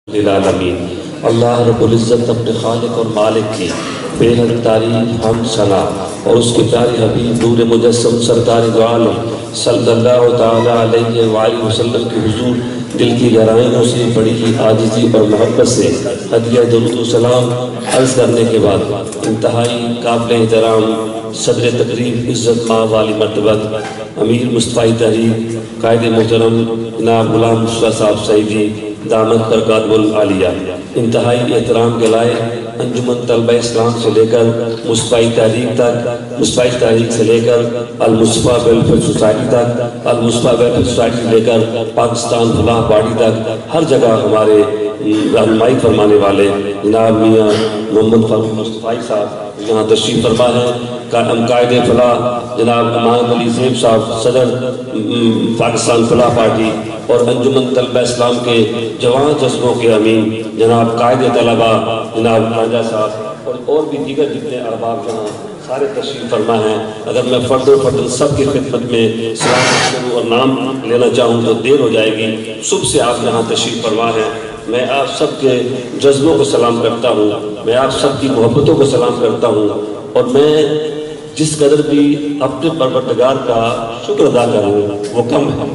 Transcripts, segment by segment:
للعالمین۔ اللہ رب العزت اپنے خالق اور مالک کی بے حد تعریف ہم ثنا اور اس کے پیارے حبیب نور مجسم سرکار دو عالم صلی اللہ تعالیٰ علیہ وآلہ وسلم کے حضور دل کی گہرائیوں سے بڑی ہی عاجزی اور محبت سے ہدیہ درود و سلام عرض کرنے کے بعد انتہائی قابل احترام صدر تقریب عزت ماں والی مرتبہ امیر مصطفی تحریک قائد محترم جناب غلام مصطفی صاحب سعیدی دامت برکاتہ العالیہ، انتہائی احترام کے لائق انجمن طلبہ اسلام سے لے کر مصطفی تحریک تک، مصطفی تحریک سے لے کر المصطفی ویلفیئر سوسائٹی تک، المصطفی ویلفیئر سوسائٹی سے لے کر پاکستان فلاح پارٹی تک، ہر جگہ ہمارے رہنمائی فرمانے والے جناب میاں محمد فاروق مصطفی صاحب یہاں تشریف فرما ہے، قائد فلاح جناب امام علی زیب صاحب صدر پاکستان فلاح پارٹی اور انجمن طلبہ اسلام کے جوان جذبوں کے امین جناب قائد طلبہ جناب خواجہ صاحب اور بھی دیگر جتنے احباب یہاں سارے تشریف فرما ہیں۔ اگر میں فرد و فرد سب کی خدمت میں سلام اور نام لینا چاہوں تو دیر ہو جائے گی۔ صبح سے آپ یہاں تشریف فرما ہیں، میں آپ سب کے جذبوں کو سلام کرتا ہوں، میں آپ سب کی محبتوں کو سلام کرتا ہوں، اور میں جس قدر بھی اپنے پروردگار کا شکر ادا کروں وہ کم ہے،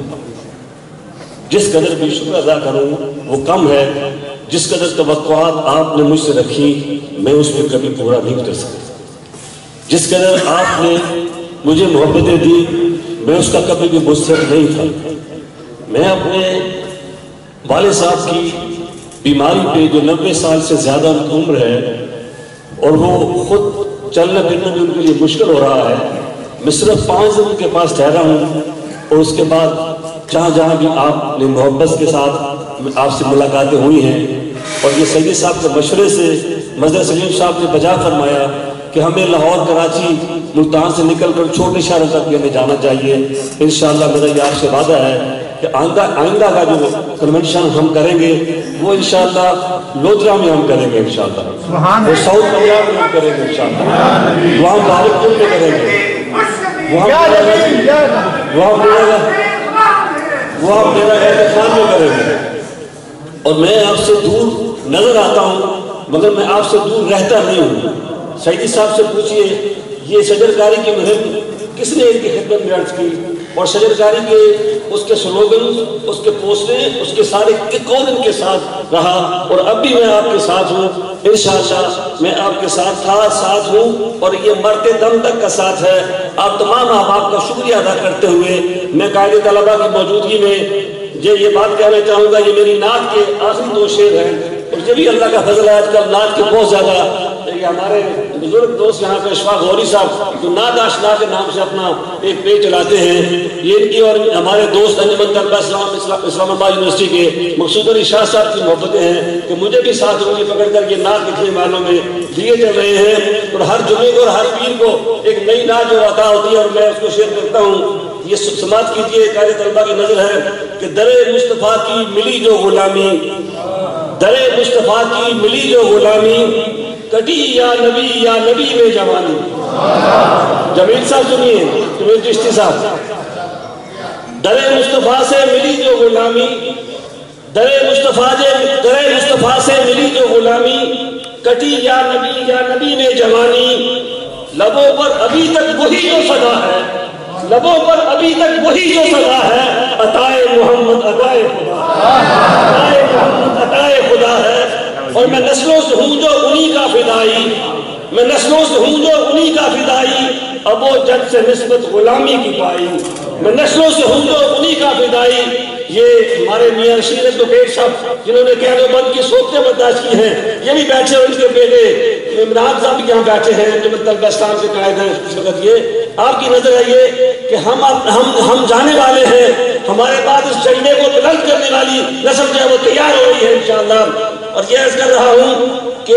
جس قدر بھی شکر ادا کروں وہ کم ہے، جس قدر توقعات آپ نے مجھ سے رکھی میں اس میں کبھی پورا نہیں کر سکتا، جس قدر آپ نے مجھے محبتیں دی میں اس کا کبھی بھی مستحق نہیں تھا۔ میں اپنے والد صاحب کی بیماری پہ جو 90 سال سے زیادہ عمر ہے اور وہ خود چلنا پھرنا بھی ان کے لیے مشکل ہو رہا ہے، میں صرف 5 دن ان کے پاس ٹھہرا ہوں، اور اس کے بعد جہاں جہاں بھی آپ نے محبت کے ساتھ آپ سے ملاقاتیں ہوئی ہیں، اور یہ سید صاحب کے مشورے سے مظہر سلیم صاحب نے بجا فرمایا کہ ہمیں لاہور کراچی ملتان سے نکل کر چھوٹے شہروں تک ہمیں جانا چاہیے۔ انشاءاللہ میرا یہ آپ سے وعدہ ہے کہ آئندہ کا جو کنونشن ہم کریں گے وہ انشاءاللہ لودھرا میں ہم کریں گے، انشاءاللہ وہ ساؤتھ پنجاب میں ہم کریں گے، انشاءاللہ وہاں بارک پور میں کریں گے، وہاں میرا احتفام میں کریں گے۔ اور میں آپ سے دور نظر آتا ہوں مگر میں آپ سے دور رہتا نہیں ہوں۔ سعیدی صاحب سے پوچھئے یہ شجرکاری کی مہم کس نے ان کی خدمت میں عرض کی، اور شجرکاری کے اس کے سلوگن، اس کے پوسٹریں، اس کے سارے کون ان کے ساتھ رہا، اور اب بھی میں آپ کے ساتھ ہوں، انشاءاللہ میں آپ کے ساتھ ہوں، اور یہ مرتے دم تک کا ساتھ ہے۔ آپ تمام احباب کا شکریہ ادا کرتے ہوئے میں قائد طلبہ کی موجودگی میں یہ بات کہنا چاہوں گا، یہ میری نعت کے آخری 2 شعر ہیں، اور یہ بھی اللہ کا فضل ہے، آج کل نعت کے بہت زیادہ ہمارے بزرگ دوست یہاں پہ اشفاق غوری صاحب جو نعت آشنا کے نام سے اپنا ایک پیج چلاتے ہیں، یہ ان کی اور ہمارے دوست انجمن طلبہ اسلام آباد یونیورسٹی کے مقصود علی شاہ صاحب کی محبتیں ہیں کہ مجھے بھی ساتھ انگلی پکڑ کر یہ نعت لکھنے والوں میں لیے چل رہے ہیں، اور ہر جمعے کو اور ہر پیر کو ایک نئی نعت جو عطا ہوتی ہے اور میں اس کو شیئر کرتا ہوں۔ یہ سماعت کیجئے، قائد طلبہ کی نظر ہے کہ در مصطفیٰ کی ملی جو غلامی، در مصطفیٰ کی ملی جو غلامی، کٹی یا نبی میں جوانی۔ جمیل صاحب سنیے، جمیل چشتی صاحب، در مصطفیٰ سے ملی جو غلامی، در مصطفیٰ سے ملی جو غلامی، کٹی یا نبی میں جوانی، لبوں پر ابھی تک وہی جو صدا ہے، لبوں پر ابھی تک وہی جو صدا ہے، عطائے محمد عطائے خدا، عطائے محمد عطائے خدا ہے۔ اور میں نسلوں سے ہوں جو انہی کا فدائی، میں نسلوں سے ہوں جو انہی کا فدائی، ابو جد سے نسبت غلامی کی پائی، میں نسلوں سے ہوں جو انہی کا فدائی۔ یہ ہمارے میاں رشید الدوکیر صاحب جنہوں نے قیادت بند کی صورتیں برداشت کی ہیں، یہ بھی بیٹھے ہیں، ان کے بیٹے عمران صاحب بھی یہاں بیٹھے ہیں جو طلبہ اسلام کے قائد ہیں اس وقت۔ یہ آپ کی نظر ہے یہ کہ ہم جانے والے ہیں، ہمارے بعد اس چلنے کو بلند کرنے والی نسل جو ہے وہ تیار ہو رہی ہے انشاءاللہ۔ اور یہ عرض کر رہا ہوں کہ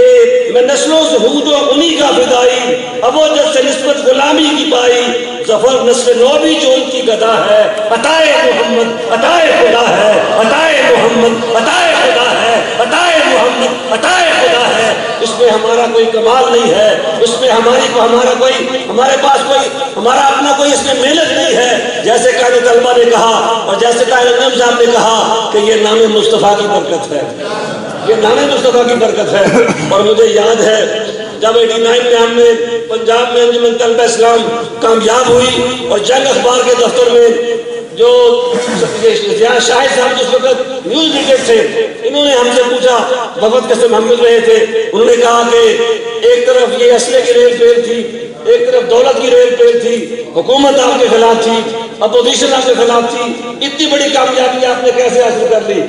میں نسلوں سے ہوں جو انہی کا فدائی، ابو جد سے نسبت غلامی کی پائی، ظفر نسل نو بھی جو ان کی گدا ہے، عطائے محمد عطائے خدا ہے، عطائے محمد عطائے خدا ہے، عطائے محمد عطائے خدا ہے۔ اس میں ہمارا کوئی کمال نہیں ہے، اس میں ہمارے پاس کوئی ہمارا اپنا کوئی اس میں محنت نہیں ہے، جیسے قائد طلبہ نے کہا اور جیسے قائد صاحب نے کہا کہ یہ نام مصطفیٰ کی برکت ہے۔ یہ نام مصطفیٰ کی برکت ہے. اور مجھے یاد ہے جب 89 میں ہم نے پنجاب میں انجمن طلبہ اسلام کامیاب ہوئی اور جنگ اخبار کے دفتر میں جو شاہد صاحب جس وقت نیوز ایڈیٹر تھے, انہوں نے ہم سے پوچھا, وفد کے ساتھ ہم مل رہے تھے, انہوں نے کہا کہ ایک طرف یہ اسلحے کی ریل پیل تھی, ایک طرف دولت کی ریل پیل تھی, حکومت آپ کے خلاف تھی, اپوزیشن آپ کے خلاف تھی, اتنی بڑی کامیابی آپ نے کیسے حاصل کر لی؟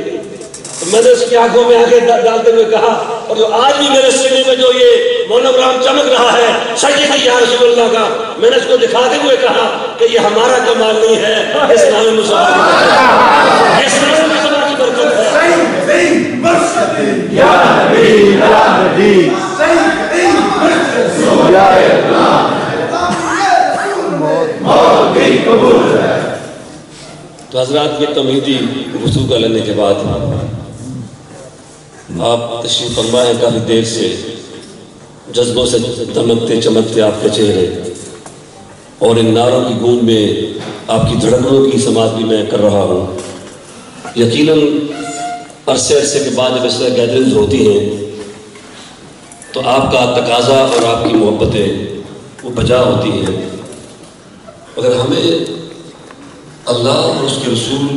تو میں نے اس کی آنکھوں میں آنکھیں ڈالتے ہوئے کہا, اور جو آج بھی میرے سینے میں جو یہ مونوگرام چمک رہا ہے سیدی یا رسول اللہ کا, میں نے اس کو دکھاتے ہوئے کہا کہ یہ ہمارا کمال نہیں ہے, اس نام مصطفیٰ کی برکت ہے. تو حضرات یہ تمہیدی گفتگو کا لینے کے بعد آپ تشریف فرما ہیں, کافی دیر سے جذبوں سے دمکتے چمکتے آپ کے چہرے, اور ان نعروں کی گونج میں آپ کی دھڑکنوں کی سماعت بھی میں کر رہا ہوں. یقیناً عرصے کے بعد جب اس طرح گیدرنگز ہوتی ہیں تو آپ کا تقاضا اور آپ کی محبتیں وہ بجا ہوتی ہیں. اگر ہمیں اللہ اور اس کے رسول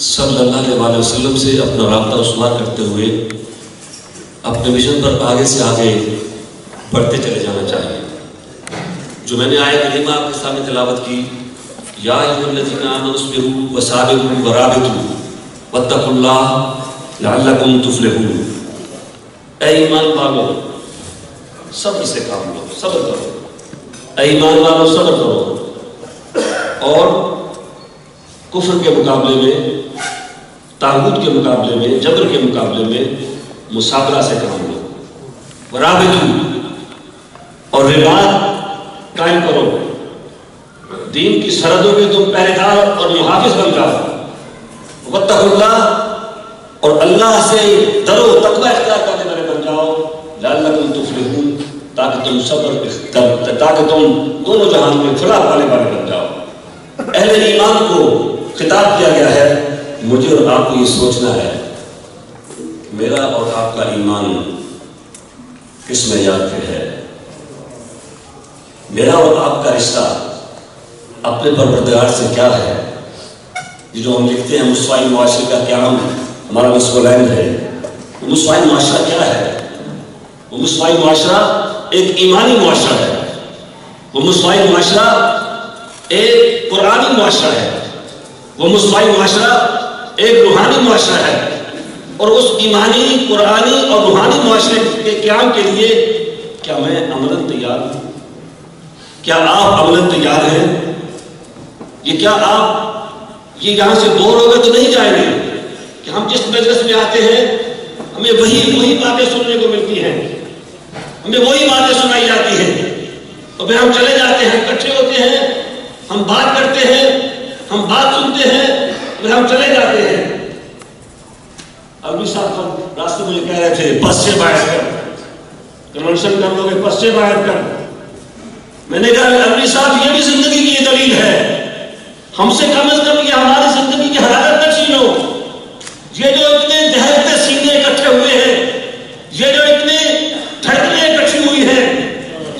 صلی اللہ علیہ وسلم سے اپنا رابطہ استوار کرتے ہوئے اپنے مشن پر آگے سے آگے بڑھتے چلے جانا چاہیے. جو میں نے آیت کریمہ آپ کے سامنے تلاوت کی, یا ایھا الذین آمنوا اصبروا وصابروا ورابطوا واتقوا اللہ لعلکم تفلحون. اے ایمان والو صبر سے کام لو, صبر کرو. اے ایمان والو صبر کرو اور کفر کے مقابلے میں, طاغوت کے مقابلے میں, جبر کے مقابلے میں مصابرہ سے کام لو. ورابطوا اور رباط قائم کرو, دین کی سرحدوں کے تم پہرے دار اور محافظ بن جاؤ. واتقوا اللہ اور اللہ سے ڈرو, تقوی اختیار کرنے والے بن جاؤ. لعلکم تفلحون تاکہ تم صبر تاکہ تم دونوں جہان میں فلاح پانے والے بن جاؤ. اہل ایمان کو خطاب کیا گیا ہے, مجھے اور آپ کو یہ سوچنا ہے میرا اور آپ کا ایمان کس معیار پہ ہے. میرا اور آپ کا رشتہ اپنے پروردگار سے کیا ہے. یہ جو ہم لکھتے ہیں مسوائی معاشرے کا قیام ہمارا مسئلہ ہے, وہ مسوائی معاشرہ کیا ہے؟ وہ مسوائی معاشرہ ایک ایمانی معاشرہ ہے. وہ مسوائی معاشرہ ایک قرآنی معاشرہ ہے. وہ مسوائی معاشرہ ایک روحانی معاشرہ ہے. اور اس ایمانی, قرآنی اور روحانی معاشرے کے قیام کے لیے کیا میں عملاً تیار ہوں؟ کیا آپ عملاً تیار ہیں؟ یہ کیا آپ یہ یہاں سے بور ہو گئے تو نہیں جائیں گے کہ ہم جس مجلس میں آتے ہیں ہمیں وہی باتیں سننے کو ملتی ہیں, ہمیں وہی باتیں سنائی جاتی ہیں, اور پھر ہم چلے جاتے ہیں, اکٹھے ہوتے ہیں, ہم بات کرتے ہیں, ہم بات سنتے ہیں, پھر ہم چلے جاتے ہیں. ابھی صاحب راستے مجھے کہہ رہے تھے بس سے باہر کر, کنونشن کر لو گے بس سے باہر کر. میں نے کہا ابھی صاحب یہ بھی زندگی کی یہ دلیل ہے, ہم سے کم از کم یہ ہماری زندگی کی حرارت تک چھینو. یہ جو اتنے دہتے سینے اکٹھے ہوئے ہیں, یہ جو اتنے دھڑکنیں اکٹھی ہوئی ہیں,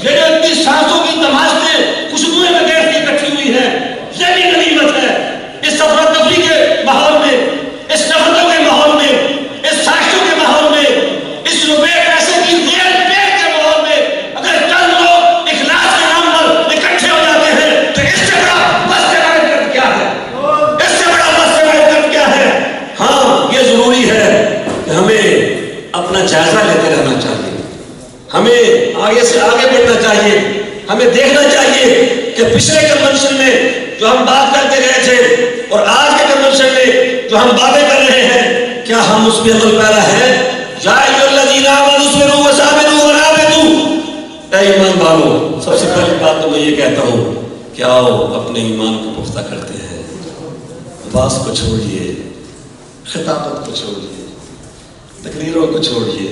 یہ جو اتنی سانسوں کی تماشتے خوشبوئیں بغیر کی اکٹھی ہوئی ہیں, یہ بھی غنیمت ہے. اس سفر تفریح کے ماحول میں, اس نفرتوں کے ماحول میں, اس سازشوں کے ماحول میں, اس روپے پیسے کی ریل پیٹ کے ماحول میں اگر چند لوگ اخلاص کے نام پر اکٹھے ہو جاتے ہیں تو اس سے بڑا بس سے بڑا کر کیا ہے؟ اس سے بڑا بس سے بڑا کر کیا ہے؟ ہاں یہ ضروری ہے کہ ہمیں اپنا جائزہ لیتے رہنا چاہیے, ہمیں آگے سے آگے بڑھنا چاہیے, ہمیں دیکھنا چاہیے کہ پچھلے کنونشن میں جو ہم بات کرتے گئے تھے اور آج کے کنونشن میں جو ہم باتیں کر رہے ہیں کیا ہم اس پہ عمل پیرا ہیں؟ یا ایھا الذین آمنوا اصبروا وصابروا ورابطوا. اے ایمان والو, سب سے پہلی بات تو میں یہ کہتا ہوں کہ آؤ اپنے ایمان کو پختہ کرتے ہیں. باس کو چھوڑیے, خطابت کو چھوڑیے, تقریروں کو چھوڑیے.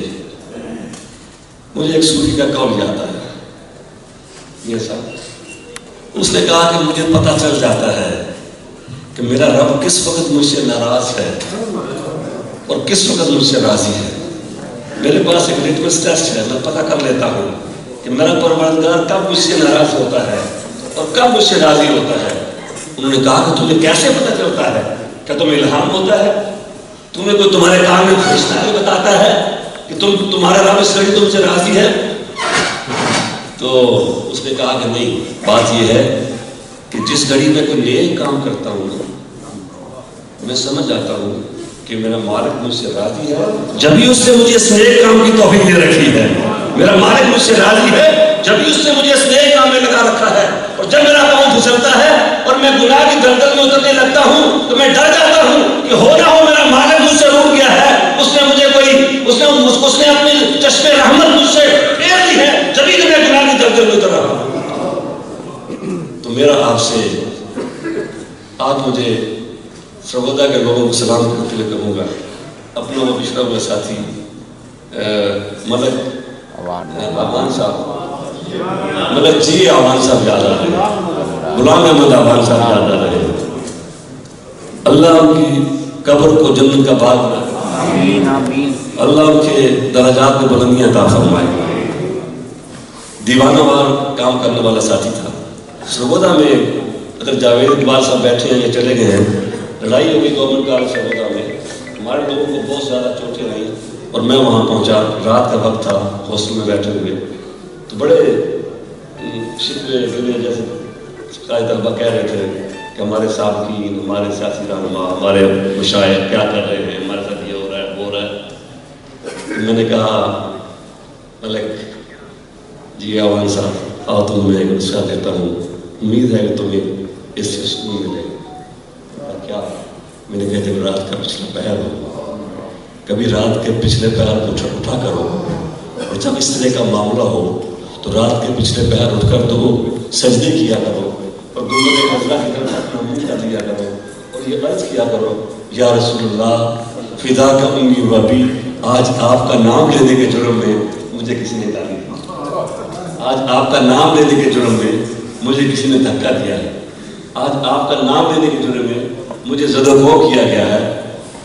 مجھے ایک صوفی کا قول یاد آیا, یہ صاحب اس نے کہا کہ مجھے پتہ چل جاتا ہے کہ میرا رب کس وقت مجھ سے ناراض ہے اور کس وقت مجھ سے راضی ہے. میرے پاس ایک لٹمس ٹیسٹ ہے، میں پتہ کر لیتا ہوں کہ میرا پروردگار کب مجھ سے ناراض ہوتا ہے اور کب مجھ سے راضی ہوتا ہے۔ انہوں نے کہا کہ تمہیں کیسے پتہ چلتا ہے؟ کیا تمہیں الہام ہوتا ہے؟ تمہیں کوئی تمہارے کام میں فرشتہ بھی بتاتا ہے کہ تمہارا رب اس گھڑی تم سے راضی ہے؟ تو اس نے کہا کہ نہیں، بات یہ ہے کہ جس گھڑی میں کوئی نیک کام کرتا ہوں میں سمجھ جاتا ہوں کہ میرا مالک مجھ سے راضی ہے، جبھی اس نے مجھے اس نیک کام کی توفیق دے رکھی ہے۔ میرا مالک مجھ سے راضی ہے جبھی اس نے مجھے اس نیک کام میں لگا رکھا ہے۔ اور جب میرا پاؤں پھسلتا ہے اور میں گناہ کی دلدل میں اترنے لگتا ہوں تو میں ڈر جاتا ہوں کہ ہو نہ ہو میرا مالک مجھ سے روک گیا ہے، اس نے اپنی چشمے رحمت مجھ سے پھیر لی ہے، جبھی کہ میں گناہ کی دلدل میں اتر رہا ہوں۔ تو میرا آپ سے، آپ مجھے سرگودا کے لوگوں کو سلام کرتے ہوئے کہوں گا، اپنا وہ پچھڑا ہوا ساتھی ملک آوان صاحب، ملک جی آوان صاحب یاد آ رہے، غلام احمد آوان صاحب یاد آ رہے، اللہ ان کی قبر کو جنت کا باغ بنائے، اللہ ان کے درجات میں بلندیاں عطا فرمائے۔ دیوانہ وار کام کرنے والا ساتھی تھا۔ سرگودا میں اگر جاوید اقبال صاحب بیٹھے ہیں یا چلے گئے ہیں، لڑائی ہو گئی گورنمنٹ کالج سرگودا میں، ہمارے لوگوں کو بہت زیادہ چوٹیں آئیں اور میں وہاں پہنچا، رات کا وقت تھا، ہاسٹل میں بیٹھے ہوئے، تو بڑے شکوے گلے جیسے قائد طلبہ کہہ رہے تھے کہ ہمارے سابقین، ہمارے سیاسی رہنما، ہمارے مشائخ کیا کر رہے ہیں، ہمارے ساتھ یہ ہو رہا ہے وہ ہو رہا ہے۔ میں نے کہا ملک جی آوان صاحب آؤ تمہیں ایک نسخہ دیتا ہوں، امید ہے کہ تمہیں اس سے سکون ملے گا۔ کیا؟ میں نے کہا جب رات کا پچھلا پہر ہو، کبھی رات کے پچھلے پہر کو اٹھا کرو، اور جب اس طرح کا معاملہ ہو تو رات کے پچھلے پہر اٹھ کر تو سجدے کیا کرو اور گنبد خضرا کی طرف اپنا منہ کر لیا کرو اور یہ عرض کیا کرو، یا رسول اللہ فدا کا امید و ابی، آج آپ کا نام لینے کے جرم میں مجھے کسی نے گالی دی، آج آپ کا نام لینے کے جرم میں مجھے کسی نے دھکا دیا ہے، آج آپ کا نام لینے کے جرم میں مجھے زد و کو کیا گیا ہے،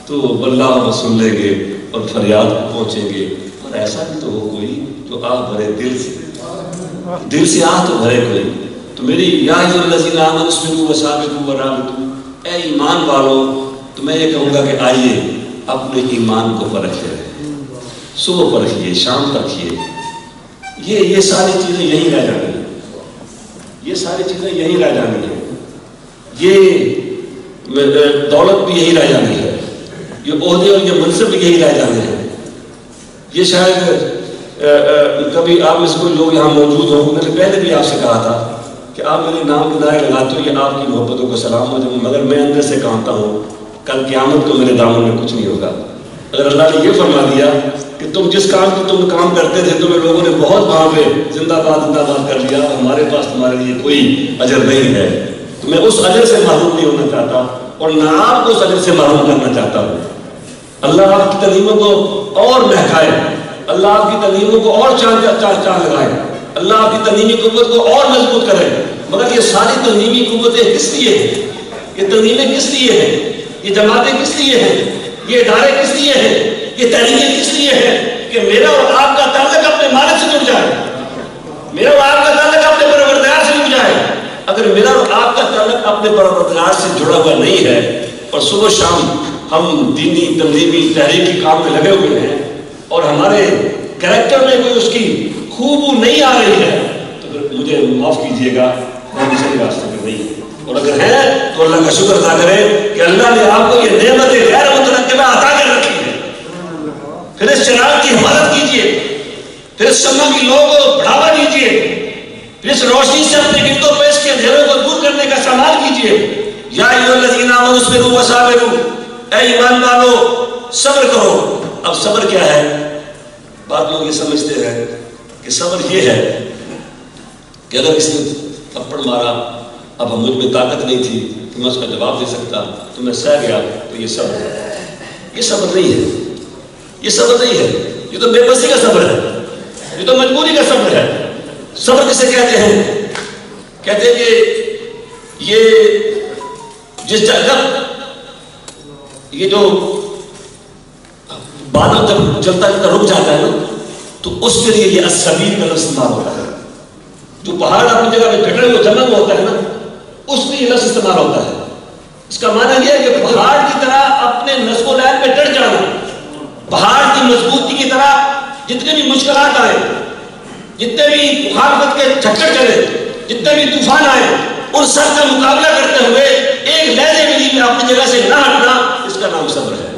تو واللہ سن لیں گے اور فریاد پہنچیں گے، اور ایسا بھی تو ہو کوئی تو آہ بھرے دل سے آہ تو بھرے کوئی۔ تو میری یا ایھا الذین آمنوا اصبروا وصابروا ورابطوا، اے ایمان والو، تو میں یہ کہوں گا کہ آئیے اپنے ایمان کو پرکھیں، صبح پرکھیے، شام پرکھیے، یہ ساری چیزیں یہیں رہ جانی ہیں، یہ ساری چیزیں یہیں رہ جانی ہیں، یہ دولت بھی یہی رہ جانی ہے، یہ عہدے اور یہ منصب بھی یہی رہ جانے ہیں۔ یہ شاید کبھی آپ میں سے کوئی لوگ یہاں موجود ہوں، میں نے پہلے بھی آپ سے کہا تھا کہ آپ میرے نام کے نعرے لگاتے ہو، یہ آپ کی محبتوں کو سلام ہو، مگر میں اندر سے کانپتا ہوں، کل قیامت کو میرے دامن میں کچھ نہیں ہوگا۔ اگر اللہ نے یہ فرما دیا کہ تم جس کام کی تم کام کرتے تھے تمہیں لوگوں نے بہت وہاں پہ زندہ باد کر لیا، ہمارے پاس تمہارے لیے کوئی اجر نہیں ہے، تو میں اس اجر سے محروم نہیں ہونا چاہتا اور نہ آپ کو اس اجر سے محروم کرنا چاہتا ہوں۔ اللہ آپ کی تنظیموں کو اور مہکائے، اللہ آپ کی تنظیموں کو اور چاند لگائے، اللہ آپ کی تنظیمی قوت کو اور مضبوط کرے۔ مگر یہ ساری تنظیمی قوتیں کس لیے ہیں؟ یہ تنظیمیں کس لیے ہیں؟ یہ جماعتیں کس لیے ہیں؟ یہ ادارے کس لیے ہیں؟ یہ تحریکیں کس لیے ہیں؟ کہ میرا اور آپ کا تعلق اپنے مالک سے جڑ جائے، میرا اور آپ کا تعلق اپنے پروردگار سے جڑ جائے۔ اگر میرا اور آپ کا تعلق اپنے پروردگار سے جڑا ہوا نہیں ہے اور صبح شام ہم دینی تنظیمی تحریکی کام میں لگے ہوئے ہیں اور ہمارے کریکٹر میں کوئی اس کی خوبو نہیں آ رہی ہے، تو پھر مجھے معاف کیجئے گا، ہم صحیح راستے پہ نہیں ہیں، اور اگر ہے تو اللہ کا شکر ادا کریں کہ اللہ نے آپ کو یہ نعمت غیر مترقبہ عطا کر رکھی ہے۔ پھر اس چراغ کی حفاظت کیجئے، پھر اس شمع کی لو کو بڑھاوا دیجئے، پھر اس روشنی سے اپنے گرد و پیش کے اندھیروں کو دور کرنے کا استعمال کیجئے۔ یا ایھا الذین آمنوا اصبروا وصابروا، اے ایمان والو صبر کرو۔ اب صبر کیا ہے؟ بعض لوگ یہ سمجھتے ہیں کہ صبر یہ ہے کہ اگر کسی نے تھپڑ مارا، اب مجھ میں طاقت نہیں تھی کہ میں اس کا جواب دے سکتا تو میں سہ گیا، تو یہ صبر ہے۔ یہ صبر نہیں ہے، یہ صبر نہیں ہے، یہ تو بے بسی کا صبر ہے، یہ تو مجبوری کا صبر ہے۔ صبر کسے کہتے ہیں؟ کہتے ہیں کہ یہ جس جگہ یہ جو بادل جب چلتا چلتا رک جاتا ہے نا تو اس کے لیے یہ السبیل کا لفظ استعمال ہوتا ہے. جو پہاڑ اپنی جگہ پہ ڈٹے ہوئے جنگل ہوتا ہے نا اس میں یہ لفظ استعمال ہوتا ہے. اس کا معنی یہ ہے کہ پہاڑ کی طرح اپنے نصب و لعب پہ ڈٹ جانا, پہاڑ کی مضبوطی کی طرح جتنے بھی مشکلات آئے, جتنے بھی مخالفت کے جھکڑ چلے, جتنے بھی طوفان آئے, ان سب کا مقابلہ کرتے ہوئے ایک لہجے میں بھی اپنی جگہ سے نہ ہٹنا, اس کا نام صبر ہے.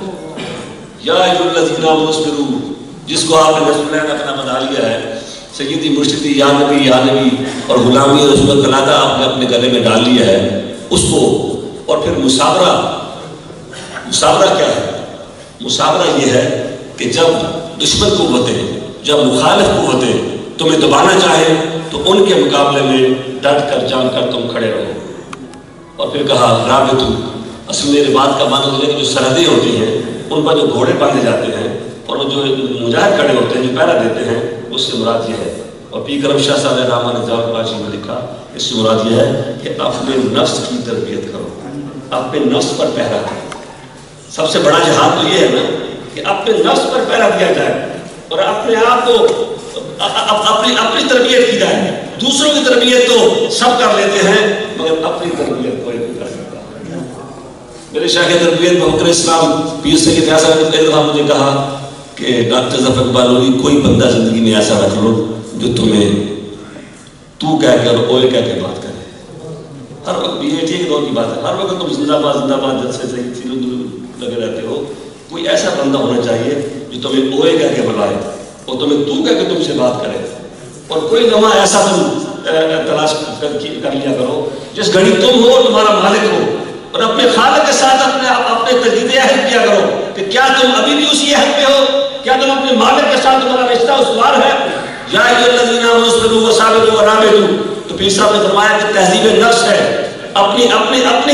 یا ایھا الذین آمنوا اصبروا, جس کو آپ نے رسول اللہ اپنا بنا لیا ہے, سیدی مرشدی یا نبی اور غلامی اور رسول اللہ آپ نے اپنے گلے میں ڈال لیا ہے اس کو. اور پھر مصابرہ کیا ہے؟ مصابرہ یہ ہے کہ جب دشمن قوتیں, جب مخالف قوتیں تمہیں دبانا چاہیں تو ان کے مقابلے میں ڈٹ کر جان کر تم کھڑے رہو. اور پھر کہا رابطو, اصل میں بات کا معنی ہے کہ جو سرحدیں ہوتی ہیں ان پر جو گھوڑے باندھے جاتے ہیں اور وہ جو مجاہد کھڑے ہوتے ہیں جو پہرا دیتے ہیں, اس سے مراد یہ ہے. اور پی کرم شاہ صاحب رحمہ نے جواب کاشی میں لکھا, اس سے مراد یہ ہے کہ اپنے نفس کی تربیت کرو, اپنے نفس پر پہرا دو. سب سے بڑا جہاد تو یہ ہے نا کہ اپنے نفس پر پہرا دیا جائے اور اپنے آپ کو اپنی تربیت کی جائے. دوسروں کی تربیت تو سب کر لیتے ہیں مگر اپنی تربیت کوئی نہیں کر سکتا. میرے شیخ تربیت بفکر اسلام پیر سید ایسا ایک دفعہ مجھے کہا کہ ڈاکٹر ظفر اقبال علی, کوئی بندہ زندگی میں ایسا رکھ لو جو تمہیں تو کہہ کر اوے کہہ کے بات کرے. ہر وقت یہ ٹھیک دور کی بات ہے, ہر وقت تم زندہ باد جلسے سے لگے رہتے ہو. کوئی ایسا بندہ ہونا چاہیے جو تمہیں اوے کہہ کے بلائے اور تمہیں تو کہہ کے تم سے بات کرے. اور کوئی لمحہ ایسا تم تلاش کر لیا کرو جس گھڑی تم ہو تمہارا مالک ہو, اور اپنے خالق کے ساتھ اپنے تجدید عہد کیا کرو کہ کیا تم ابھی بھی اسی عہد پہ ہو, کیا تم اپنے مالک کے ساتھ تمہارا رشتہ استوار ہے. یا ایھا الذین آمنوا اصبروا وصابروا ورابطوا. تو پیر صاحب نے فرمایا کہ تہذیب نفس ہے, اپنی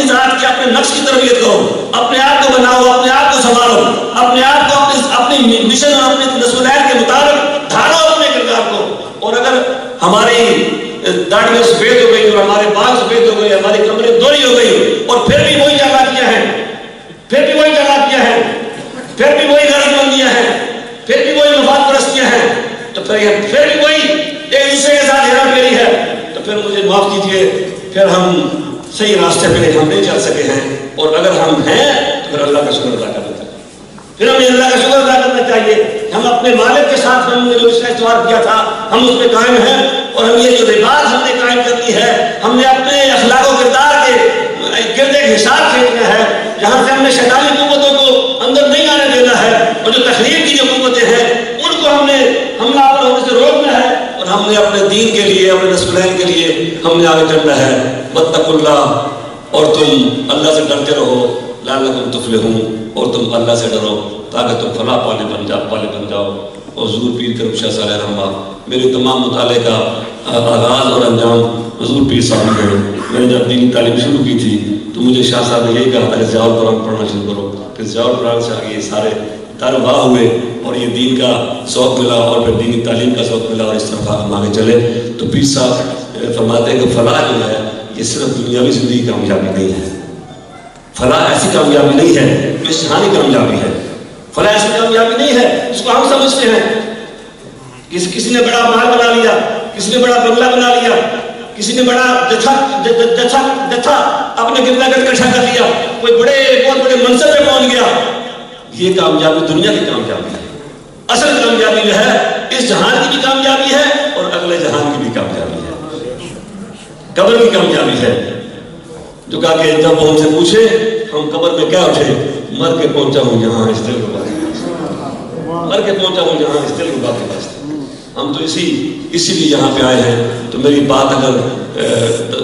ذات کی, اپنے نفس کی تربیت کرو, اپنے آپ کو بناؤ, اپنے آپ کو سنبھالو, اپنے آپ کو اپنی مشن اور اپنی نسلین کے مطابق ڈھالو اپنے کردار کو. اور اگر ہماری داڑھی سفید ہو گئی اور ہمارے بال سفید ہو گئی, ہماری کمریں دوری ہو گئی اور پھر بھی وہی جگاتیاں ہیں, پھر بھی وہی جگاتیاں ہیں, پھر بھی وہی غرض مندیاں ہیں, پھر بھی وہی مفاد پرستیاں ہیں, تو پھر بھی وہی ایک دوسرے کے ساتھ ہیرا پھیری ہے, تو پھر مجھے معاف کیجیے, پھر ہم صحیح راستے پہ ہم نہیں چل سکے ہیں. اور اگر ہم ہیں تو پھر اللہ کا شکر ادا کرنا چاہیے, پھر ہمیں اللہ کا شکر ادا کرنا چاہیے. ہم اپنے مالک کے ساتھ ہم نے جو اس کا استوار کیا تھا ہم اس پہ قائم ہیں, اور ہم یہ جو رواج ہم نے قائم کرنی ہے, ہم نے اپنے اخلاق و کردار کے گرد ایک حساب کھینچنا ہے جہاں سے ہم نے شیطانی قوتوں کو اندر نہیں آنے دینا ہے, اور جو تخلیق کی جو قوتیں ہیں ان کو ہم نے حملہ آور ہونے سے روکنا ہے, اور ہم نے اپنے دین کے لیے, اپنے نسلین کے لیے ہم نے آگے چلنا ہے. واتقوا اللہ, اور تم اللہ سے ڈرتے رہو, لعلکم تفلحون, اور تم اللہ سے ڈرو تاکہ تم فلاح والے بن جاؤ. اور حضور پیر کرم شاہ صالح رحمہ, میرے تمام مطالعے کا آغاز اور انجام حضور پیر صاحب نے. میں نے جب دینی تعلیم شروع کی تھی تو مجھے شاہ صاحب نے یہی کہا تھا کہ ضیاء القرآن پڑھنا شروع کرو. پھر ضیاء القرآن سے آگے یہ سارے ترباہ ہوئے اور یہ دین کا ذوق ملا اور پھر دینی تعلیم کا ذوق ملا, اور اس طرح ہم آگے چلے. تو پیر صاحب فرماتے ہیں کہ فلاح جو ہے یہ صرف دنیاوی زندگی کی کامیابی نہیں ہے, فلاح ایسی کامیابی نہیں ہے جو اس جہانی کامیابی ہے, فلاح ایسی کامیابی نہیں ہے جس کو ہم سمجھتے ہیں. کسی نے بڑا مال بنا لیا, کسی نے بڑا بنگلہ بنا لیا, کسی نے بڑا جتھا اپنے گردا گرد اکٹھا کر لیا, کوئی بہت بڑے منصب پہ پہنچ گیا. یہ کامیابی دنیا کی کامیابی ہے. اصل کامیابی جو ہے اس جہان کی بھی کامیابی ہے اور اگلے جہان کی بھی کامیابی ہے, قبر کی کامیابی ہے. جو کہا کہ جب وہ ہم سے پوچھے ہم قبر میں کیا اٹھے, مر کے پہنچا ہوں یہاں اس دل کو مر کے پہنچا ہوں یہاں اس دل کو باقی واسطے. ہم تو اسی لیے یہاں پہ آئے ہیں. تو میری بات اگر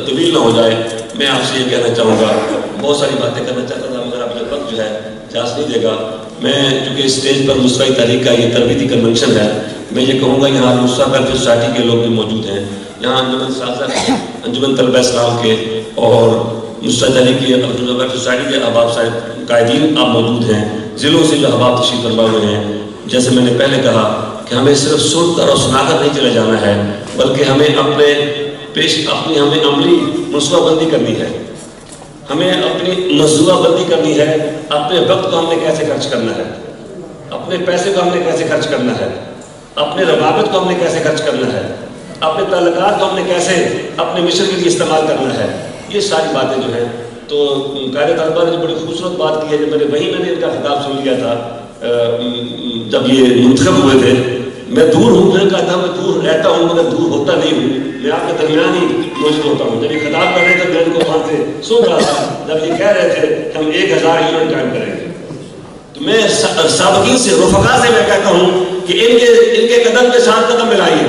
طویل نہ ہو جائے, میں آپ سے یہ کہنا چاہوں گا, بہت ساری باتیں کرنا چاہتا تھا مگر اب یہ وقت جو ہے اجازت نہیں دے گا. میں چونکہ اسٹیج پر مصطفی تحریک کا یہ تربیتی کنونشن ہے, میں یہ کہوں گا یہاں مصطفی ویلفیئر سوسائٹی کے لوگ بھی موجود ہیں, یہاں انجمن سازہ, انجمن طلبہ اسلام کے اور مصطفی تحریک کی انجمن ویلفیئر سوسائٹی کے احباب صاحب قائدین آپ موجود ہیں, ضلعوں سے جو احباب تشریف فرما ہوئے ہیں. جیسے میں نے پہلے کہا کہ ہمیں صرف سن کر اور سنا کر نہیں چلے جانا ہے, بلکہ ہمیں اپنی عملی منصوبہ بندی کرنی ہے, ہمیں اپنی منصوبہ بندی کرنی ہے. اپنے وقت کو ہم نے کیسے خرچ کرنا ہے, اپنے پیسے کو ہم نے کیسے خرچ کرنا ہے، اپنے روابط کو ہم نے کیسے خرچ کرنا ہے، اپنے تعلقات کو ہم نے کیسے اپنے مشن کے لیے استعمال کرنا ہے، یہ ساری باتیں جو ہیں. تو قائد طالبہ نے جو بڑی خوبصورت بات کی ہے، جب میں نے ان کا خطاب سن لیا تھا جب یہ منتخب ہوئے تھے. میں دور ہوں، میں کہا تھا میں دور رہتا ہوں مگر دور ہوتا نہیں ہوں، میں آپ کے درمیان ہی موجود ہوتا ہوں. جب یہ خطاب کر رہے تھے میں ان کو وہاں سے سن رہا تھا جب یہ کہہ رہے تھے ہم 1000 یونٹ قائم کریں گے. تو میں سابقین سے، رفقا سے میں کہتا ہوں کہ ان کے قدم کے ساتھ قدم ملائیے،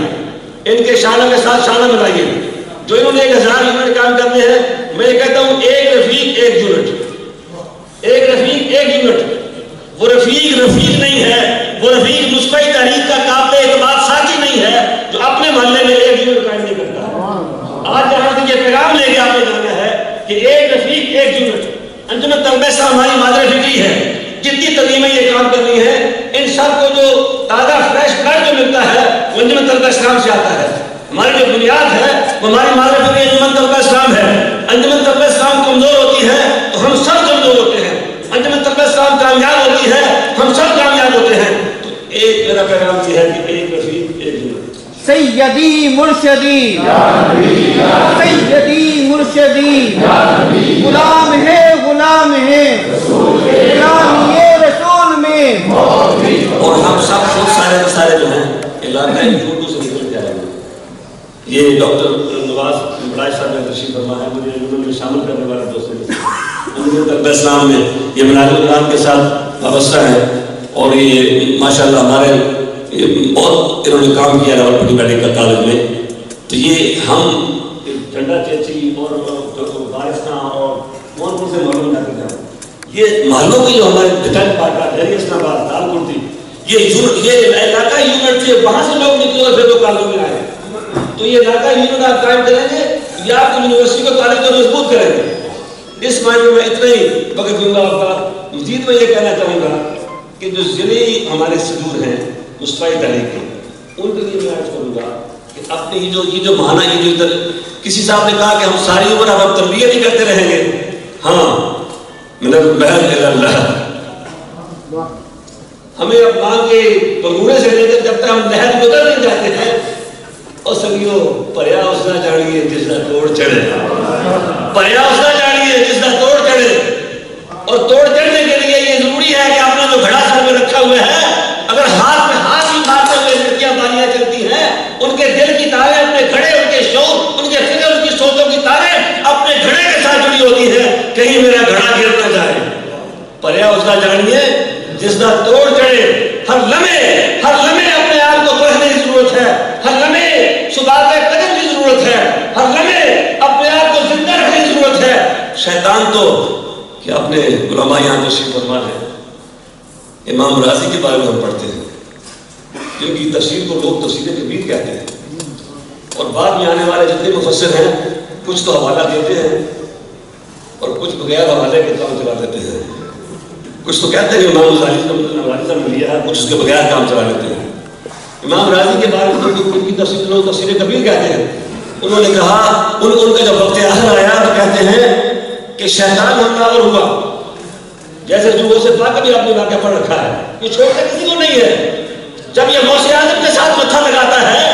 ان کے شانہ کے ساتھ شانہ ملائیے. جو انہوں نے 1000 یونٹ کام کرنے ہیں، میں یہ کہتا ہوں ایک رفیق ایک یونٹ، ایک رفیق ایک یونٹ. وہ رفیق نہیں ہے، وہ رفیق مصطفی تحریک کا قابل اعتماد ساتھی نہیں ہے جو اپنے محلے میں ایک یونٹ قائم نہیں کرتا. آج جہاں سے یہ پیغام لے کے آپ نے جانا ہے کہ ایک رفیق ایک یونٹ. انجمن طلبہ اسلام ہماری مادر فکری ہے، جتنی تنظیمیں یہ کام کرنی ہے، ان سب کو جو تازہ فریش بلڈ جو ملتا ہے وہ انجمن طلبہ اسلام سے آتا ہے. ہماری جو بنیاد ہے وہ ہماری مادر فکری انجمن طلبہ اسلام ہے. انجمن طلبہ اسلام کمزور ہوتی ہے تو ہم سب کمزور ہوتے ہیں، انجمن طلبہ اسلام کامیاب ہوتی ہے ہم سب کامیاب ہوتے ہیں. تو ایک میرا پیغام یہ ہے کہ ایک رفیق ایک یونٹ. سیدی مرشدی سیدی مرشدی غلام ہے غلام ہے غلامی رسول میں. اور ہم سب خود سارے جو ہیں علاقہ اردو سے نکل کے آئے ہیں. یہ ڈاکٹر نواز بڑائی صاحب نے تشریف فرما ہے، مجھے انہوں نے شامل کرنے والے دوستوں میں انجمن طلبہ اسلام میں یہ منار القرآن کے ساتھ وابستہ ہے. اور یہ ماشاءاللہ ہمارے بہت انہوں نے کام کیا راولپنڈی میڈیکل کالج میں. تو یہ ہم جھنڈا چیچی اور بارستان اور مونپور سے محلوں جاتے ہیں. یہ محلوں کی جو ہمارے ڈیفینس پارٹا ڈیری اسلام آباد دال کرتی یہ علاقہ یونٹ تھے، وہاں سے لوگ نکلے اور پھر لوگ کالجوں میں آئے. تو یہ علاقہ یونٹ آپ قائم کریں گے یا آپ کی یونیورسٹی کو کالج کو مضبوط کریں گے. اس معنی میں اتنا ہی وقت دوں گا آپ کا. مزید میں یہ کہنا چاہوں گا کہ جو ضلعی ہمارے صدور ہیں مصطفی تحریک کے، ان کے لیے میں عرض کروں گا کہ اپنے یہ جو مانا یہ جو ادھر کسی صاحب نے کہا کہ ہم ساری عمر ہم تربیت نہیں کرتے رہیں گے. ہاں من البحر الی اللہ، ہمیں اب مان کے پنگورے سے لے کر جب تک ہم نہر میں اتر نہیں جاتے ہیں اور سنگیو پریا اس نہ جانیے جس نہ توڑ چڑھے، پریا اس نہ جانیے جس نہ توڑ چڑھے. اور توڑ چڑھنے کے لیے یہ ضروری ہے کہ آپ نے جو گھڑا سر میں رکھا ہوا ہے، اگر ہاتھ میں ہاتھ ہی مارتے ہوئے لڑکیاں بالیاں چلتی ہیں، ان کے دل کی تاریں اپنے گھڑے، ان کے شعور، ان کے فکر، ان کی سوچوں کی تاریں اپنے گھڑے کے ساتھ جڑی ہوتی ہیں. کہیں میرا گھڑا گر نہ جائے. پریا اس نہ جانیے جس نہ توڑ چڑھے. ہر لمحے اپنے آپ کو پرکھنے کی ضرورت ہے، ہر لمحے ثبات قدم کی ضرورت ہے، ہر لمحے اپنے آپ کو زندہ رکھنے کی ضرورت ہے. شیطان تو کہ اپنے علماء یہاں تشریف فرما ہے، امام راضی کے بارے میں ہم پڑھتے ہیں جن کی تفسیر کو لوگ تفسیر کبیر کہتے ہیں. اور بعد میں آنے والے جتنے مفسر ہیں کچھ تو حوالہ دیتے ہیں اور کچھ بغیر حوالے کے کام چلا لیتے ہیں. کچھ تو کہتے ہیں امام راضی نے لیا ہے، کچھ اس کے بغیر کام چلا لیتے ہیں. امام راضی کے بارے میں ان کی تفسیر لوگ تفسیر کبیر کہتے ہیں. انہوں نے کہا ان کا جب وقت آخر آیا تو کہتے ہیں کہ شیطان حملہ ہوا، جیسے جو سے پاک بھی آپ نے واقعہ پڑھ رکھا ہے، یہ چھوڑتا کسی کو نہیں ہے. جب یہ غوث اعظم کے ساتھ متھا لگاتا ہے،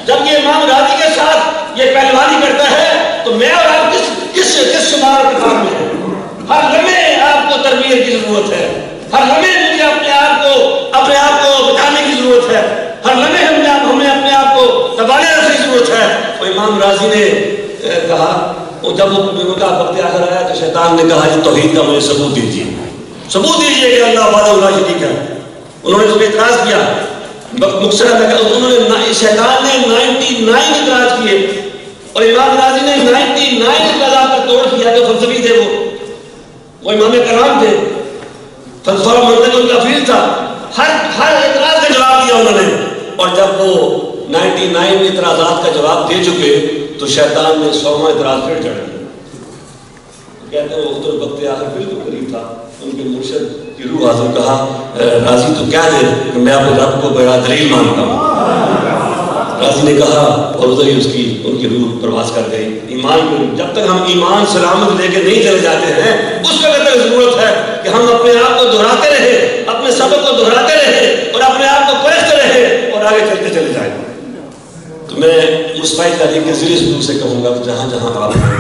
جب یہ امام راضی کے ساتھ یہ پہلوانی کرتا ہے، تو میں اور آپ کس شمار کے کام میں ہیں؟ ہر لمحے آپ کو تربیت کی ضرورت ہے، ہر لمحے مجھے اپنے آپ کو بچانے کی ضرورت ہے، ہر لمحے ہمیں اپنے آپ کو تبانے رکھنے کی ضرورت ہے. تو امام راضی نے کہا، اور جب ان کا وقت آخر آیا تو شیطان نے کہا کہ توحید کا مجھے ثبوت دیجیے کہ اللہ وحدہ لا شریک ہے. انہوں نے اس پہ اعتراض کیا، مقصد شیطان نے 99 اعتراض کیے اور امام راضی نے 99 اعتراضات کا توڑ کیا. جو فلسفی تھے وہ امام کرام تھے، فلسفہ منطق ان کا فیلڈ تھا. ہر اعتراض کا جواب دیا انہوں نے. اور جب وہ 99 اعتراضات کا جواب دے چکے تو شیطان نے 100واں اعتراض پھر چڑھ دیا. کہتے ہیں وہ اتر وقت آخر بالکل قریب تھا، ان کے مرشد کی روح حاضر کہا راضی تو کیا دے کہ میں اپنے رب کو بڑا دلیل مانتا ہوں. راضی نے کہا اور ادھر ہی ان کی روح پرواز کر گئی. ایمان کو جب تک ہم ایمان سلامت لے کے نہیں چلے جاتے ہیں اس وقت تک ضرورت ہے کہ ہم اپنے آپ کو دہراتے رہیں، اپنے سبق کو دہراتے رہیں اور اپنے آپ کو پرکھتے رہیں اور آگے چلتے چلے جائیں۔ تو میں مصطفی تحریک کے ذریعے صدور سے کہوں گا کہ جہاں جہاں آپ ہیں،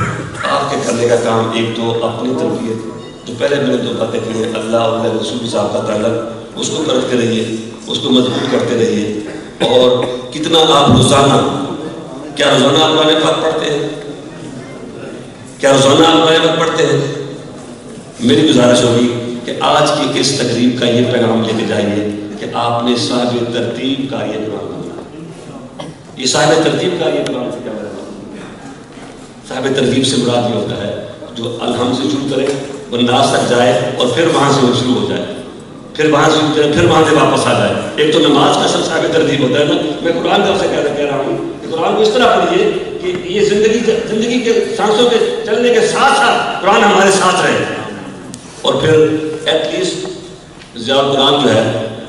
آپ کے کرنے کا کام ایک تو اپنی تربیت، جو پہلے میں نے دو باتیں کی ہیں، اللہ اور اللہ رسول صاحب کا تعلق، اس کو پرکھتے رہیے، اس کو مضبوط کرتے رہیے، اور کتنا آپ روزانہ، کیا روزانہ آپ قرآن پاک پڑھتے ہیں؟ کیا روزانہ آپ قرآن پاک پڑھتے ہیں؟ میری گزارش ہوگی کہ آج کی اس تقریب کا یہ پیغام لے کے جائیے کہ آپ نے صاحب ترتیب کا یہ قرآن بننا۔ یہ صاحب ترتیب کا یہ قرآن سے کیا مراد؟ صاحب ترتیب سے مراد یہ ہوتا ہے جو الحمد سے شروع کرے، وہ ناس تک جائے اور پھر وہاں سے وہ شروع ہو جائے، پھر وہاں سے واپس آ جائے۔ ایک تو نماز کا صاحب ترتیب ہوتا ہے نا، میں قرآن کا سے کہہ رہا ہوں کہ قرآن کو اس طرح پڑھیے کہ یہ زندگی کے سانسوں کے چلنے کے ساتھ ساتھ قرآن ہمارے ساتھ رہے، اور پھر ایٹ لیسٹ زیادہ قرآن جو ہے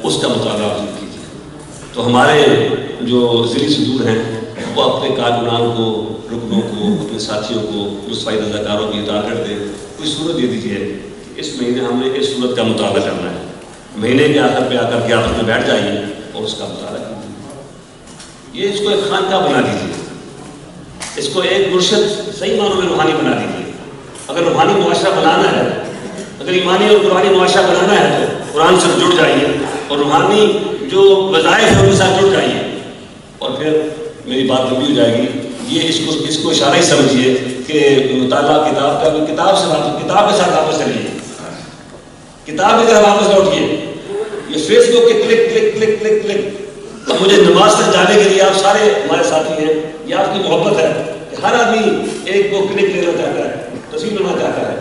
اس کا مطالعہ ضرور کیجیے۔ تو ہمارے جو ذیلی صدور ہیں وہ اپنے کارکنان کو، رکنوں کو، اپنے ساتھیوں کو، مصطفی رضاکاروں کی اطاعت کرتے ہیں، کوئی صورت دے دیجیے اس مہینے ہم نے اس صورت کا مطالعہ کرنا ہے، مہینے کے آخر پہ آ کر کے آپ میں بیٹھ جائیے اور اس کا مطالعہ کیجیے۔ یہ اس کو ایک خانقاہ بنا دیجیے، اس کو ایک مرشد صحیح معنوں میں روحانی بنا دیجیے۔ اگر روحانی معاشرہ بنانا ہے، اگر ایمانی اور قرآنی معاشرہ بنانا ہے تو قرآن سے جڑ جائیے اور روحانی جو وظائف ہیں ان کے ساتھ جڑ جائیے، اور پھر میری بات لمبی ہو جائے گی۔ یہ اس کو اشارہ ہی سمجھیے کہ مطالعہ کتاب کا، کتاب کے ساتھ واپس چلیے، کتاب کی طرح واپس لوٹیے۔ یہ فیس بک کے click click click click click, اب مجھے نماز تک جانے کے لیے آپ سارے ہمارے ساتھی ہیں، یہ آپ کی محبت ہے کہ ہر آدمی ایک کو کلک لینا چاہتا ہے، تصویر لینا چاہتا ہے،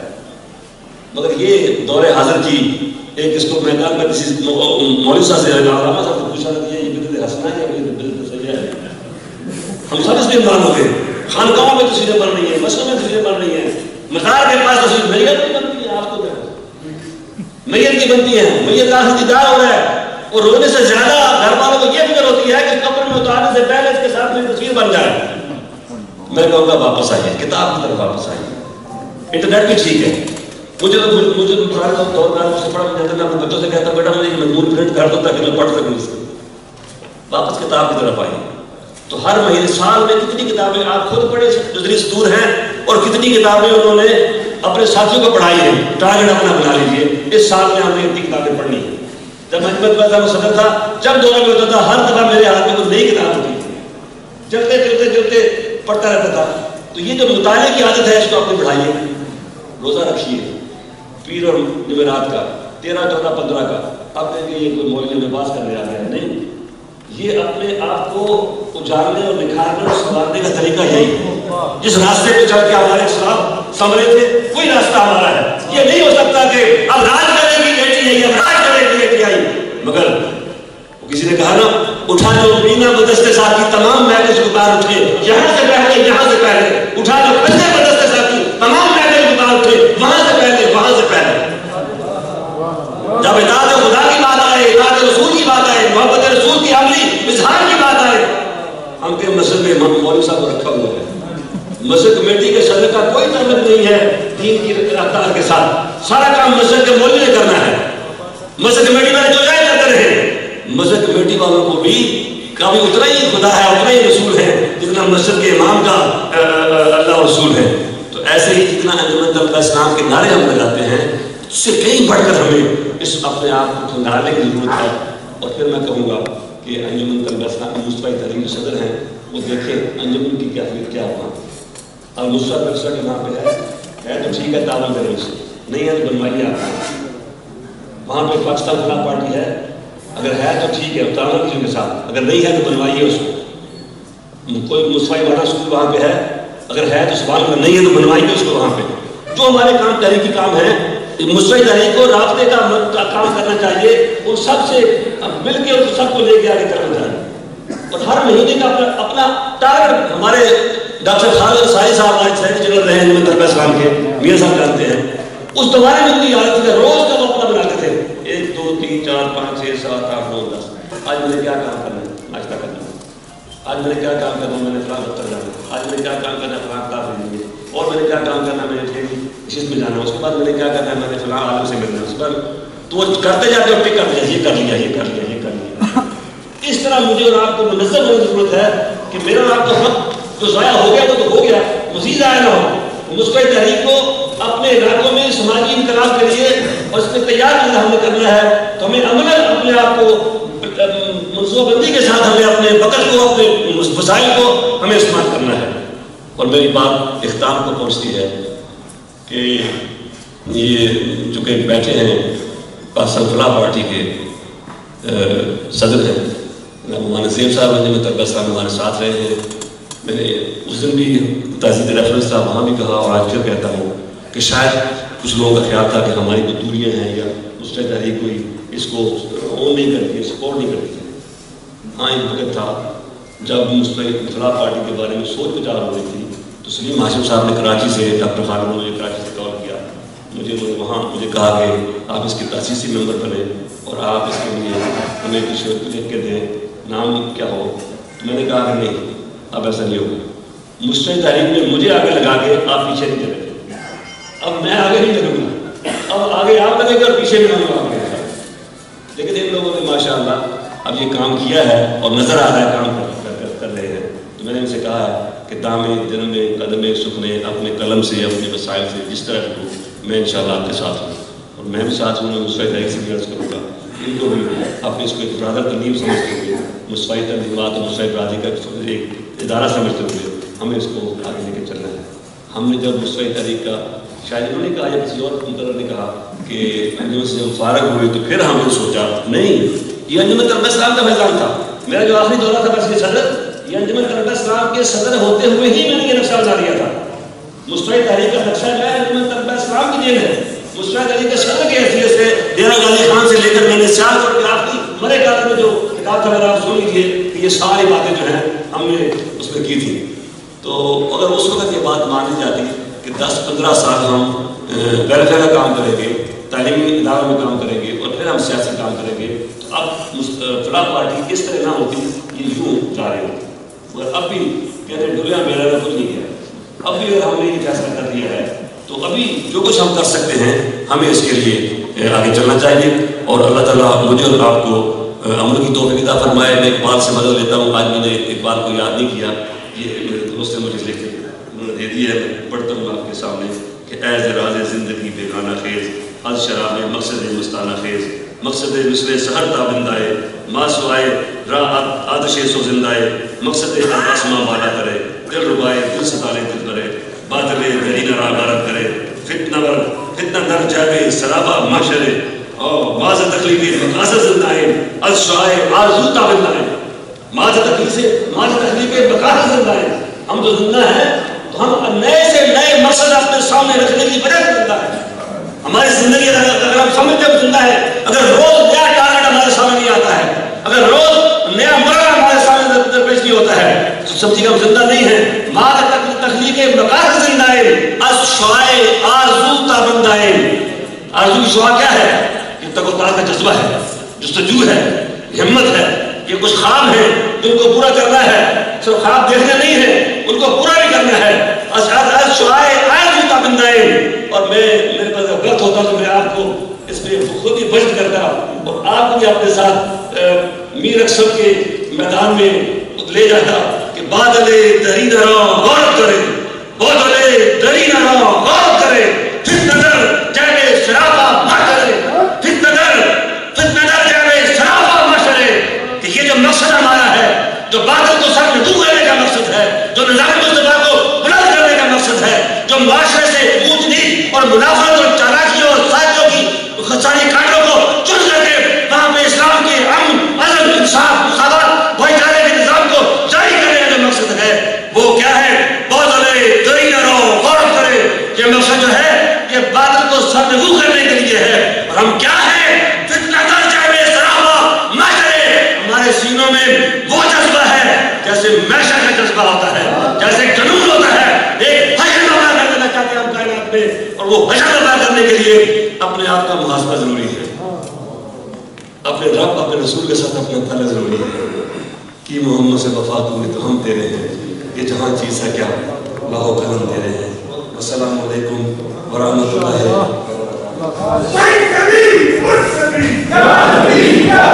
مگر یہ دور حاضر کی ایک اس کو میں کہا میں کسی مولوی صاحب سے علامہ صاحب سے پوچھا تھا کہ یہ بدعت حسنہ ہے یا بدعت سیئہ ہے؟ ہم سب اس میں ایمان ہوتے ہیں، خانقاہوں میں تصویریں بن رہی ہیں، مسجدوں میں تصویریں بن رہی ہیں، مزار کے پاس تصویر میت کی بنتی ہے، آپ کو کیا میت کی بنتی ہے، میت کا دیدار ہو رہا ہے، اور رونے سے زیادہ گھر والوں کو یہ فکر ہوتی ہے کہ قبر میں اتارنے سے پہلے اس کے ساتھ میری تصویر بن جائے۔ میں کہوں گا واپس آئیے، کتاب کی طرف واپس آئیے۔ انٹرنیٹ بھی ٹھیک ہے، مجھے پرانے دور میں سے پڑھا جاتا، میں اپنے بچوں سے کہتا بیٹا مجھے یہ مضمون پرنٹ کر دو تاکہ میں پڑھ سکوں اس کو۔ واپس کتاب کی طرف آئیے۔ تو ہر مہینے سال میں کتنی کتابیں آپ خود پڑھے جو ذریعہ صدور ہیں، اور کتنی کتابیں انہوں نے اپنے ساتھیوں کو پڑھائی ہیں، ٹارگٹ اپنا بنا لیجیے اس سال میں ہم نے اتنی کتابیں پڑھنی ہیں۔ جب میں میں صدر تھا، جب دورہ میں ہوتا تھا، ہر دفعہ میرے ہاتھ میں کوئی نئی کتاب ہوتی تھی، چلتے چلتے چلتے پڑھتا رہتا تھا۔ تو یہ جو مطالعے کی عادت ہے اس کو اپنے بڑھائیے، روزہ رکھیے پیر اور جمعرات کا، 13، 14، 15 کا۔ اب دیکھیں یہ کوئی مولوی میں باز کرنے آ گیا ہے، نہیں، یہ اپنے آپ کو اجالنے اور نکھارنے اور سنوارنے کا طریقہ یہی ہے۔ جس راستے پہ چل کے ہمارے اسلام سنبھلے تھے وہی راستہ ہمارا ہے۔ یہ نہیں ہو سکتا کہ اب راج کرنے کی بیٹی ہے یا راج کرنے کی بیٹی آئی، مگر کسی نے کہا نا اٹھا جو بینا بدست ساتھی تمام محل گبار اٹھے، یہاں سے پہلے یہاں سے پہلے، اٹھا جو کندھے بدست ساتھی تمام محل گبار اٹھے، وہاں سے پہلے وہاں سے پہلے۔ جب اطاعت خدا کی بات آئے، اطاعت رسول کی بات آئے، محبت رسول کی عملی اظہار کی بات آئے، ہم کے مسجد میں امام مولوی صاحب کو رکھا ہوا ہے، مسجد کمیٹی کے صدر کا کوئی تعلق نہیں ہے دین کی رفتار کے ساتھ، سارا کام مسجد کے مولوی نے کرنا ہے۔ مسجد کمیٹی والے جو جائے کرتے رہے، مسجد کمیٹی والوں کو بھی کبھی اتنا ہی خدا ہے اتنا ہی رسول ہے جتنا مسجد کے امام کا اللہ رسول ہے۔ تو ایسے ہی جتنا انجمن طلبہ اسلام کے نعرے ہم لگاتے ہیں، اس سے کہیں بڑھ کر ہمیں اس اپنے آپ کو کھنگالنے کی ضرورت ہے۔ اور پھر میں کہوں گا کہ انجمن طلبہ اسلام مصطفی تحریک صدر ہیں، وہ دیکھیں انجمن کی کیفیت کیا ہوا۔ اور مصطفی مرسا کے وہاں پہ ہے تو ٹھیک ہے، تعاون کریں اسے، نہیں ہے تو بنوائیے آپ۔ وہاں پہ پاکستان خلاف پارٹی ہے، اگر ہے تو ٹھیک ہے تعاون کسی کے ساتھ، اگر نہیں ہے تو بنوائیے اس کو۔ کوئی مصطفی مولانا سکول وہاں پہ ہے، اگر ہے تو سوال میں نہیں ہے تو بنوائیے اس کو وہاں پہ۔ جو ہمارے کام تحریکی کام ہے، مصطفی تحریک کو رابطے کا کام کرنا چاہیے، ان سب سے مل کے ان سب کو لے کے آگے کرنا چاہیے۔ اور ہر مہینے کا اپنا ٹارگٹ، ہمارے ڈاکٹر خالد سائی صاحب آج سیکرٹری جنرل رہے ہیں طلبہ اسلام کے، میاں صاحب جانتے ہیں، اس زمانے میں ان کی عادت تھی روز کا وہ اپنا بناتے تھے، 1، 2، 3، 4، 5، 6، 7، 8، 9، 10۔ آج میں نے کیا کام کرنا ہے؟ ناشتہ کرنا ہے۔ آج میں نے کیا کام کرنا ہے؟ میں نے فلاں دفتر جانا ہے۔ آج میں نے کیا کام کرنا ہے؟ فلاں کتاب لینی ہے۔ اور میں نے کیا کام کرنا ہے؟ میں نے مشن میں جانا ہے، اس کے بعد میں نے کیا کرنا ہے، میں نے فلاں عالم سے ملنا ہے، اس پر تو وہ کرتے جاتے ہو ٹک کرتے جائے، یہ کر لیا یہ کر لیا یہ کر لیا. اس طرح مجھے اور آپ کو منظم ہونے کی ضرورت ہے کہ میرا اور آپ کا وقت جو ضائع ہو گیا وہ تو ہو گیا، مزید ضائع نہ ہو. مسکن تحریک کو اپنے علاقوں میں سماجی انقلاب کے لیے اور اس میں تیار ہم نے کرنا ہے، تو ہمیں عملاً اپنے آپ کو منصوبہ بندی کے ساتھ ہمیں اپنے وقت کو اپنے وسائل کو ہمیں استعمال کرنا ہے. اور میری بات اختتام کو پہنچتی ہے کہ یہ جو کہ بیٹھے ہیں پاکستان فلاح پارٹی کے صدر ہیں مولانا زیب صاحب نے طلبہ صاحب ہمارے ساتھ رہے ہیں. میں نے اس دن بھی تہذیب ریفرنس تھا وہاں بھی کہا اور آج پھر کہتا ہوں کہ شاید کچھ لوگوں کا خیال تھا کہ ہماری کوئی دوریاں ہیں یا مسلح تحریک کوئی اس کو اون نہیں کرتی ہے، سپورٹ نہیں کرتی ہے. ہاں ایک وقت تھا جب مسلح فلاح پارٹی کے بارے میں سوچ بچار ہو رہی تھی تو سلیم ہاشم صاحب نے کراچی سے، ڈاکٹر خالد نے مجھے کراچی سے کال کیا، مجھے کہا کہ آپ اس کے تاسیسی ممبر بنے اور آپ اس کے لیے ہمیں کچھ لکھ کے دیں، نام کیا ہو. تو میں نے کہا کہ نہیں اب ایسا نہیں ہوگا. مسلح تحریک میں مجھے آگے لگا کے آپ پیچھے نہیں چلے گے، اب میں آگے نہیں لگوں گا، اب آگے آپ لگے گا اور پیچھے بھی لگوں گا. لیکن ان لوگوں نے ماشاء اللہ اب یہ کام کیا ہے اور نظر آ رہا ہے کام کر رہے ہیں. تو میں نے ان سے کہا ہے کہ دامے دن میں قدم سکھنے اپنے قلم سے اپنے وسائل سے جس طرح ہوں میں انشاءاللہ آپ کے ساتھ ہوں اور میں بھی ساتھ ہوں. مسلح تحریک سے بھی عرض کروں گا ان کو بھی اپنے اس کو ایک برادر تنظیم سمجھتے ہوئے مسلح تنظیمات اور مسلح برادری کا ایک ادارہ سمجھتے ہوئے ہمیں اس کو آگے لے کے چلنا ہے. ہم نے جب مسلح تحریک کا شاید انہوں نے کہا یا کسی اور مقرر نے کہا کہ انجمن سے جب فارغ ہوئے تو پھر ہم نے سوچا نہیں یہ انجمن طلبہ اسلام کا فیضان تھا. میرا جو آخری دورہ تھا بس یہ صدر یہ انجمن طلبہ اسلام کے صدر ہوتے ہوئے ہی میں نے یہ نقشہ بنا لیا تھا. مسلح تحریک کا نقشہ ہے انجمن طلبہ اسلام کی دین ہے. مسلح تحریک کے صدر کی حیثیت سے ڈیرہ غازی خان سے لے کر میں نے سیال پر کے آخری مرے کاتب میں جو کتاب تھا میرا آپ سن لیجیے کہ یہ ساری باتیں جو ہیں ہم نے اس میں کی تھی. تو اگر اس وقت یہ بات مان لی جاتی کہ 10-15 سال ہم ویلفیئر کا کام کریں گے، تعلیمی اداروں میں کام کریں گے اور پھر ہم سیاسی کام کریں گے تو اب فلاح پارٹی اس طرح نہ ہوتی، یہ یوں جا رہے ہوتے. مگر اب بھی کہتے ہیں ڈولیا میرا نے کچھ نہیں کیا. اب بھی اگر ہم نے یہ فیصلہ کر دیا ہے تو ابھی جو کچھ ہم کر سکتے ہیں ہمیں اس کے لیے آگے چلنا چاہیے. اور اللہ تعالیٰ مجھے اور آپ کو عمل کی توفیق عطا فرمائے. میں اقبال سے مدد لیتا ہوں. آج میں نے اقبال کو یاد نہیں کیا، یہ میرے دوست نے مجھے لکھ کے انہوں نے دے دی ہے، میں پڑھتا ہوں آپ کے سامنے کہ اے زراز زندگی بیگانہ خیز از شراب مقصد مستانہ خیز مقصد مثل سحر تابندائے ماسوائے راہ آدش سو زندائے مقصد آسماں بالا کرے دل ربائے دل ستالے دل برے بادلے دری نرا غارت کرے فتنہ در جاگے سرابہ معاشرے اور معاذ تخلیقی مقاصد زندائے از شعائے آرزو تابندائے معاذ تخلیقی مقاصد زندائے. ہم جو زندہ ہیں تو ہم نئے سے نئے مقصد اپنے سامنے رکھنے کی وجہ سے زندہ ہے. ہماری زندگی اگر ہم سمجھتے ہیں زندہ ہے، اگر روز نیا ٹارگٹ ہمارے سامنے نہیں آتا ہے، اگر روز نیا مرحلہ ہمارے سامنے درپیش نہیں ہوتا ہے تو سمجھیے ہم زندہ نہیں ہیں. ماں تخلیق مقاصد زندہ ہے از شعائے آرزو تابندائے. آرزو کی شعاع کیا ہے؟ یہ تک و تاز کا جذبہ ہے، جستجو ہے، ہمت ہے. یہ کچھ خواب ہیں جن کو پورا کرنا ہے، صرف خواب دیکھنے نہیں ہے، ان کو پورا بھی کرنا ہے. از شعائے آرزو تابندائے. اور میرے پاس غلط ہوتا تو میں آپ کو اس میں خود ہی بچت کرتا اور آپ کو بھی اپنے ساتھ میر اکثر کے میدان میں لے جاتا کہ بادلے دری نہ غور کرے، بادلے دری نہ غور کرے، پھر نظر جاگے شرابہ نہ کرے، پھر نظر جاگے شرابہ نہ کرے. کہ یہ جو مقصد ہمارا ہے، جو باطل کو سر میں دو کرنے کا مقصد ہے، جو نظام مصطفیٰ کو بلند کرنے کا مقصد ہے، جو معاشرے سے اونچ نیچ اور منافعت اور چالاکیوں اور سازشوں کی خساری کانٹوں کو چن کر کے وہاں پہ اسلام کے امن، عدل، انصاف، مساوات، بھائی چارے کے نظام کو جاری کرنے کا جو مقصد ہے وہ کیا ہے؟ بادلے دری نہ غور کرے. یہ مقصد جو ہے یہ باطل کو سر میں دو کرنے کے لیے ہے. اور ہم کیا ہیں؟ فتنہ در جاوے سرابہ نہ کرے. ہمارے سینوں میں وہ جذبہ ہے جیسے میشا کا جذبہ ہوتا ہے، جیسے جنون ہوتا ہے. ایک حشر پیدا کر دینا چاہتے ہیں ہم کائنات میں، اور وہ حشر پیدا کرنے کے لیے اپنے آپ کا محاسبہ ضروری ہے. اپنے رب اپنے رسول کے ساتھ اپنا تعلق ضروری ہے. کہ محمد سے وفا ہوئی تو ہم تیرے ہیں، یہ جہاں چیز ہے کیا لاہو قلم تیرے ہیں. السلام علیکم ورحمۃ اللہ۔ سید علی مرشدی یا نبی یا